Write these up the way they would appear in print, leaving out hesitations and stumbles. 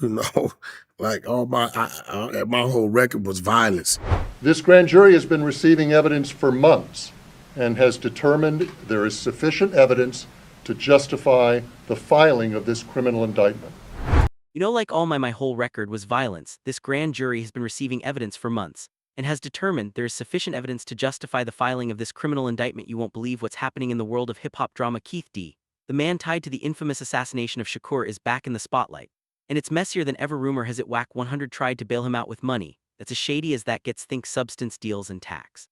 You know, like my whole record was violence. This grand jury has been receiving evidence for months and has determined there is sufficient evidence to justify the filing of this criminal indictment. You know, like my whole record was violence, this grand jury has been receiving evidence for months and has determined there is sufficient evidence to justify the filing of this criminal indictment. You won't believe what's happening in the world of hip-hop drama. Keith D, the man tied to the infamous assassination of Shakur, is back in the spotlight. And it's messier than ever. Rumor has it Wack 100 tried to bail him out with money that's as shady as that gets. Think substance deals and tax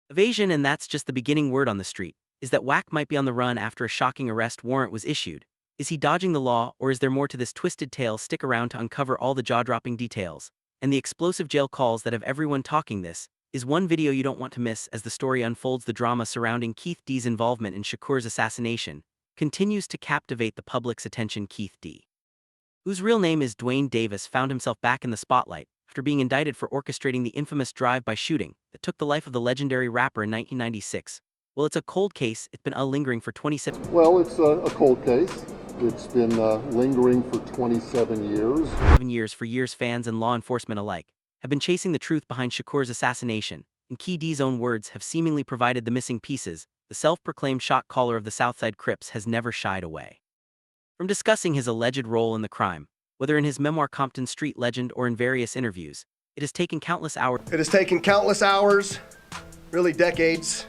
evasion, and that's just the beginning. Word on the street is that Wack might be on the run after a shocking arrest warrant was issued. Is he dodging the law, or is there more to this twisted tale? Stick around to uncover all the jaw-dropping details and the explosive jail calls that have everyone talking. This is one video you don't want to miss as the story unfolds. The drama surrounding Keith D's involvement in Shakur's assassination continues to captivate the public's attention. Keith D, whose real name is Dwayne Davis, found himself back in the spotlight after being indicted for orchestrating the infamous drive-by shooting that took the life of the legendary rapper in 1996. Well, it's a cold case. It's been lingering for 27 Well, it's a cold case. It's been lingering for 27 years. For years, fans and law enforcement alike have been chasing the truth behind Shakur's assassination. In Keith D's own words, have seemingly provided the missing pieces. The self-proclaimed shot caller of the Southside Crips has never shied away from discussing his alleged role in the crime, whether in his memoir Compton Street Legend or in various interviews. It has taken countless hours. It has taken countless hours, really decades,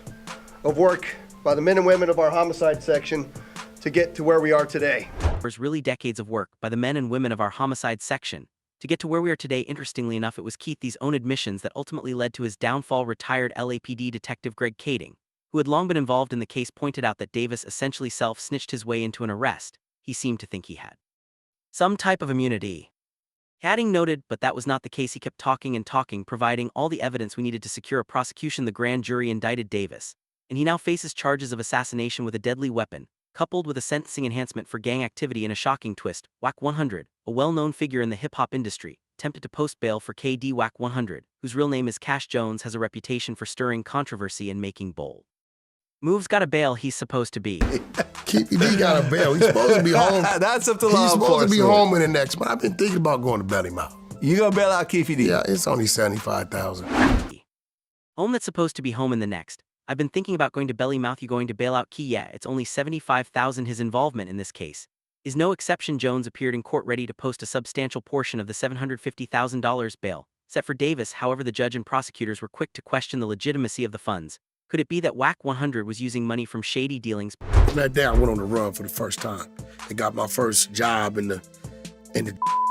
of work by the men and women of our homicide section to get to where we are today. Really decades of work by the men and women of our homicide section to get to where we are today. Interestingly enough, it was Keith D's own admissions that ultimately led to his downfall. Retired LAPD detective Greg Kading, who had long been involved in the case, pointed out that Davis essentially self-snitched his way into an arrest. He seemed to think he had some type of immunity. Kading noted, but that was not the case. He kept talking and talking, providing all the evidence we needed to secure a prosecution. The grand jury indicted Davis, and he now faces charges of assassination with a deadly weapon, coupled with a sentencing enhancement for gang activity. In a shocking twist, Wack 100, a well-known figure in the hip-hop industry, attempted to post bail for KD. Wack 100, whose real name is Cash Jones, has a reputation for stirring controversy and making bold moves. Got a bail he's supposed to be. Keith D got a bail. He's supposed to be home. That's up to law He's supposed to be enforcement. home in the next month. I've been thinking about going to bail him out. You gonna bail out Keith D? Yeah, it's only $75,000. Home that's supposed to be home in the next. I've been thinking about going to belly mouth. You going to bail out Key? Yeah, it's only $75,000. His involvement in this case is no exception. Jones appeared in court ready to post a substantial portion of the $750,000 bail set for Davis. However, the judge and prosecutors were quick to question the legitimacy of the funds. Could it be that Wack 100 was using money from shady dealings? That day I went on the run for the first time and got my first job in the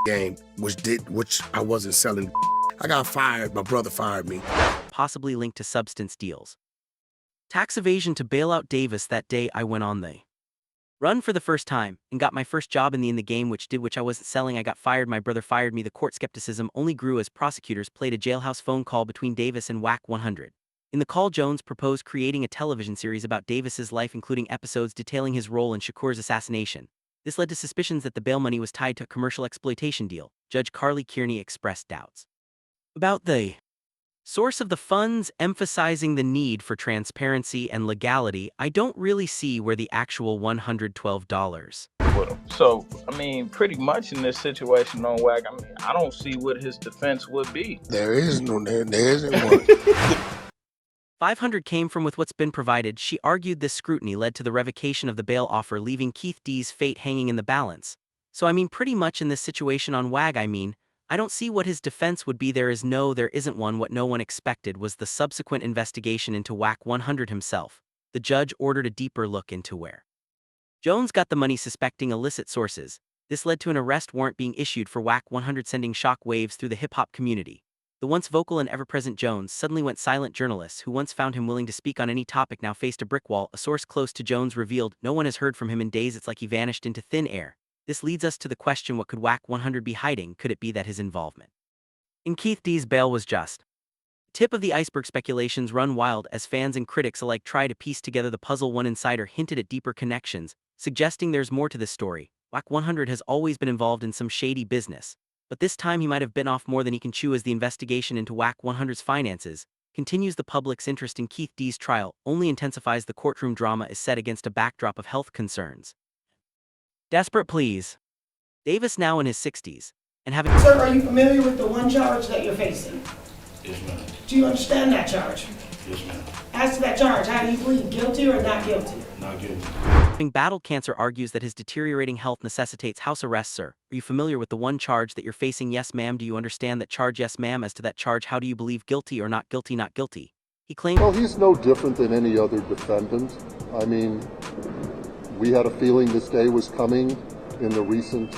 game, which I wasn't selling. I got fired. My brother fired me. Possibly linked to substance deals. Tax evasion to bail out Davis. That day I went on the run for the first time and got my first job in the game, which I wasn't selling. I got fired. My brother fired me. The court skepticism only grew as prosecutors played a jailhouse phone call between Davis and Wack 100. In the call, Jones proposed creating a television series about Davis's life, including episodes detailing his role in Shakur's assassination. This led to suspicions that the bail money was tied to a commercial exploitation deal. Judge Carly Kearney expressed doubts about the source of the funds, emphasizing the need for transparency and legality. I don't really see where the actual $112 with him. So, I mean, pretty much in this situation on Wack, I mean, I don't see what his defense would be. There isn't one. 500 came from with what's been provided. She argued this scrutiny led to the revocation of the bail offer, leaving Keith D's fate hanging in the balance. So I mean, pretty much in this situation on WAG, I don't see what his defense would be. There isn't one. What no one expected was the subsequent investigation into Wack 100 himself. The judge ordered a deeper look into where Jones got the money, suspecting illicit sources. This led to an arrest warrant being issued for Wack 100, sending shock waves through the hip-hop community. The once vocal and ever-present Jones suddenly went silent. Journalists who once found him willing to speak on any topic now faced a brick wall. A source close to Jones revealed no one has heard from him in days. It's like he vanished into thin air. This leads us to the question, what could Wack 100 be hiding? Could it be that his involvement in Keith D's bail was just tip of the iceberg? Speculations run wild as fans and critics alike try to piece together the puzzle. One insider hinted at deeper connections, suggesting there's more to this story. Wack 100 has always been involved in some shady business, but this time he might have bitten off more than he can chew as the investigation into Wack 100's finances continues. The public's interest in Keith D's trial only intensifies. The courtroom drama is set against a backdrop of health concerns. Desperate pleas. Davis, now in his 60s, and having... Sir, are you familiar with the one charge that you're facing? Yes, ma'am. Do you understand that charge? Yes, ma'am. Do you understand that charge? Yes, ma'am. As to that charge, how do you plead, guilty or not guilty? Not guilty. Having battled cancer argues that his deteriorating health necessitates house arrest, sir. Are you familiar with the one charge that you're facing? Yes, ma'am. Do you understand that charge? Yes, ma'am. As to that charge, how do you believe, guilty or not guilty? Not guilty. He claimed... Well, he's no different than any other defendant. I mean, we had a feeling this day was coming in the recent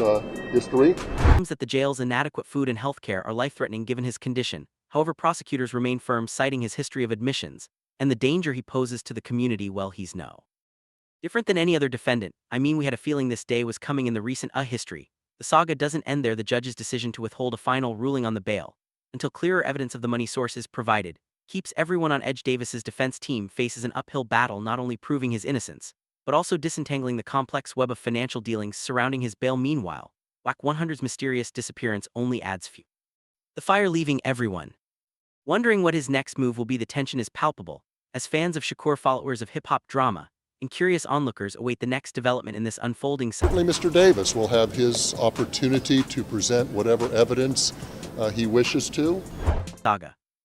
history. Claims that the jail's inadequate food and health care are life-threatening given his condition. However, prosecutors remain firm, citing his history of admissions and the danger he poses to the community. Well, he's no different than any other defendant. I mean, we had a feeling this day was coming in the recent history. The saga doesn't end there. The judge's decision to withhold a final ruling on the bail until clearer evidence of the money source is provided keeps everyone on edge. Davis's defense team faces an uphill battle, not only proving his innocence, but also disentangling the complex web of financial dealings surrounding his bail. Meanwhile, Wack 100's mysterious disappearance only adds fuel the fire, leaving everyone wondering what his next move will be. The tension is palpable, as fans of Shakur, followers of hip-hop drama, and curious onlookers await the next development in this unfolding saga. Certainly Mr. Davis will have his opportunity to present whatever evidence he wishes to.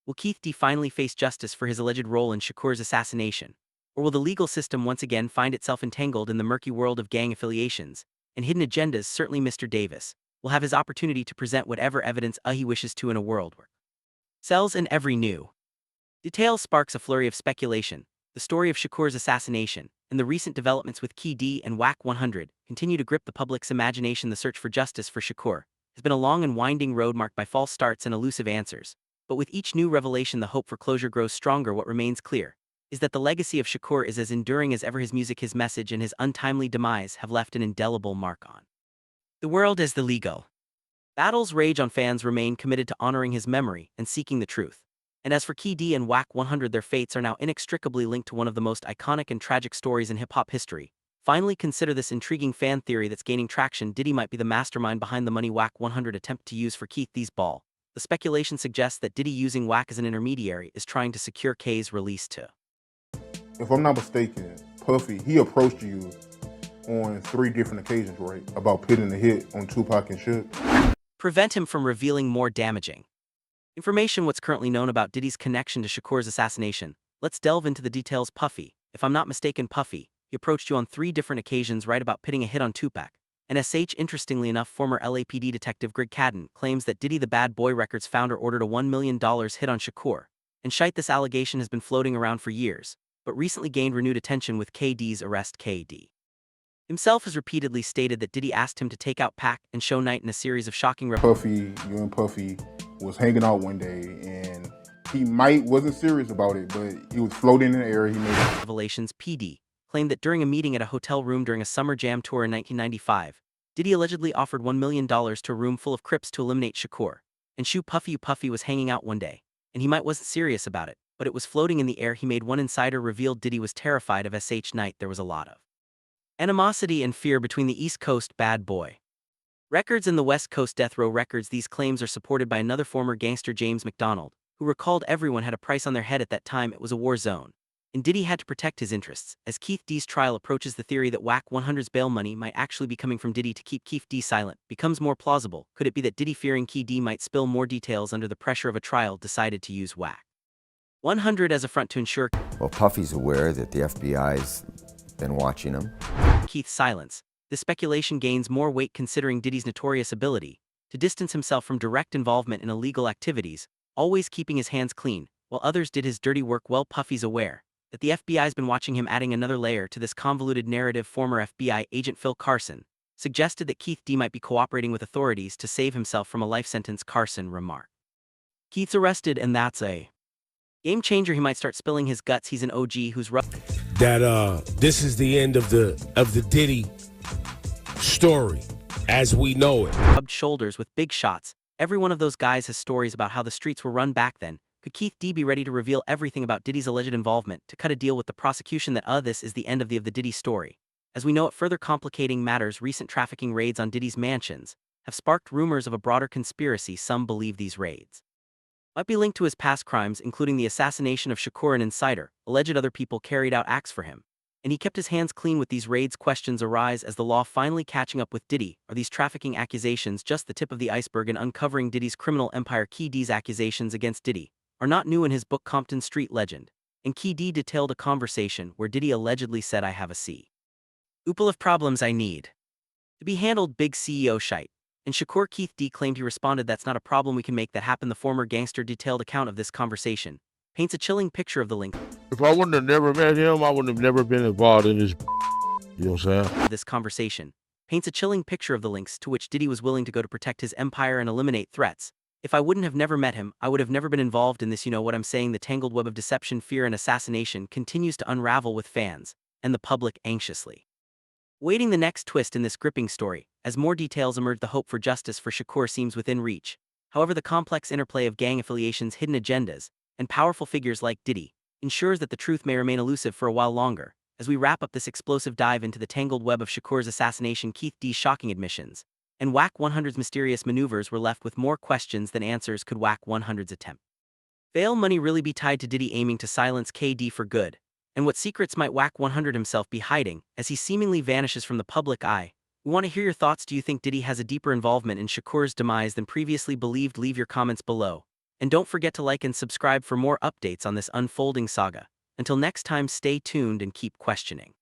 Will Keith D finally face justice for his alleged role in Shakur's assassination? Or will the legal system once again find itself entangled in the murky world of gang affiliations and hidden agendas? Certainly Mr. Davis will have his opportunity to present whatever evidence he wishes to in a world where cells and every new detail sparks a flurry of speculation. The story of Shakur's assassination and the recent developments with Key D and Wack 100 continue to grip the public's imagination. The search for justice for Shakur has been a long and winding road marked by false starts and elusive answers. But with each new revelation, the hope for closure grows stronger. What remains clear is that the legacy of Shakur is as enduring as ever. His music, his message, and his untimely demise have left an indelible mark on the world. As the legal battles rage on, fans remain committed to honoring his memory and seeking the truth. And as for Key D and Wack 100, their fates are now inextricably linked to one of the most iconic and tragic stories in hip-hop history. Finally, consider this intriguing fan theory that's gaining traction. Diddy might be the mastermind behind the money Wack 100 attempt to use for Keith D's ball. The speculation suggests that Diddy, using Wack as an intermediary, is trying to secure K's release too. If I'm not mistaken, Puffy, he approached you on 3 different occasions, right? About putting a hit on Tupac and Shakur. Prevent him from revealing more damaging information. What's currently known about Diddy's connection to Shakur's assassination? Let's delve into the details. Puffy, if I'm not mistaken, Puffy, he approached you on 3 different occasions, right, about pitting a hit on Tupac. And interestingly enough, former LAPD detective Greg Cadden claims that Diddy, the Bad Boy Records founder, ordered a $1 million hit on Shakur. And this allegation has been floating around for years, but recently gained renewed attention with KD's arrest. KD himself has repeatedly stated that Diddy asked him to take out Pac and Show Knight in a series of shocking Puffy, you and Puffy was hanging out one day, and he wasn't serious about it, but he was floating in the air. He made revelations. PD claimed that during a meeting at a hotel room during a summer jam tour in 1995, Diddy allegedly offered $1 million to a room full of Crips to eliminate Shakur. And Puffy was hanging out one day, and he wasn't serious about it, but it was floating in the air. He made one insider revealed Diddy was terrified of Knight. There was a lot of animosity and fear between the East Coast Bad Boy Records and the West Coast Death Row Records. These claims are supported by another former gangster, James McDonald, who recalled everyone had a price on their head at that time. It was a war zone, and Diddy had to protect his interests. As Keith D's trial approaches, the theory that Wack 100's bail money might actually be coming from Diddy to keep Keith D silent becomes more plausible. Could it be that Diddy, fearing Key D might spill more details under the pressure of a trial, decided to use Wack 100 as a front to ensure Well, Puffy's aware that the FBI's been watching him. Keith's silence? This speculation gains more weight considering Diddy's notorious ability to distance himself from direct involvement in illegal activities, always keeping his hands clean, while others did his dirty work. Well, Puffy's aware that the FBI's been watching him, adding another layer to this convoluted narrative. Former FBI agent Phil Carson suggested that Keith D might be cooperating with authorities to save himself from a life sentence. Carson remarked, "Keith's arrested, and that's a game changer. He might start spilling his guts. He's an OG who's rough." That this is the end of the Diddy story as we know it. Rubbed shoulders with big shots. Every one of those guys has stories about how the streets were run back then. Could Keith D be ready to reveal everything about Diddy's alleged involvement to cut a deal with the prosecution that this is the end of the Diddy story? As we know it, further complicating matters, recent trafficking raids on Diddy's mansions have sparked rumors of a broader conspiracy. Some believe these raids might be linked to his past crimes, including the assassination of Shakur, an insider. Alleged other people carried out acts for him. And he kept his hands clean with these raids. Questions arise as the law finally catching up with Diddy. Are these trafficking accusations just the tip of the iceberg in uncovering Diddy's criminal empire? Key D's accusations against Diddy are not new. In his book Compton Street Legend, and Key D detailed a conversation where Diddy allegedly said, "I have a oopal of problems I need to be handled, big CEO shite." And Shakur Keith D claimed he responded, "That's not a problem, we can make that happen." The former gangster detailed account of this conversation paints a chilling picture of the link. If I wouldn't have never met him, I wouldn't have never been involved in this. You know what I'm saying? This conversation paints a chilling picture of the lengths to which Diddy was willing to go to protect his empire and eliminate threats. "If I wouldn't have never met him, I would have never been involved in this." You know what I'm saying? The tangled web of deception, fear, and assassination continues to unravel, with fans and the public anxiously waiting the next twist in this gripping story. As more details emerge, the hope for justice for Shakur seems within reach. However, the complex interplay of gang affiliations, hidden agendas, and powerful figures like Diddy ensures that the truth may remain elusive for a while longer. As we wrap up this explosive dive into the tangled web of Shakur's assassination, Keith D's shocking admissions, and Wack 100's mysterious maneuvers, we're left with more questions than answers. Could Wack 100's attempt bail money really be tied to Diddy aiming to silence KD for good? And what secrets might Wack 100 himself be hiding as he seemingly vanishes from the public eye? We want to hear your thoughts. Do you think Diddy has a deeper involvement in Shakur's demise than previously believed? Leave your comments below. And don't forget to like and subscribe for more updates on this unfolding saga. Until next time, stay tuned and keep questioning.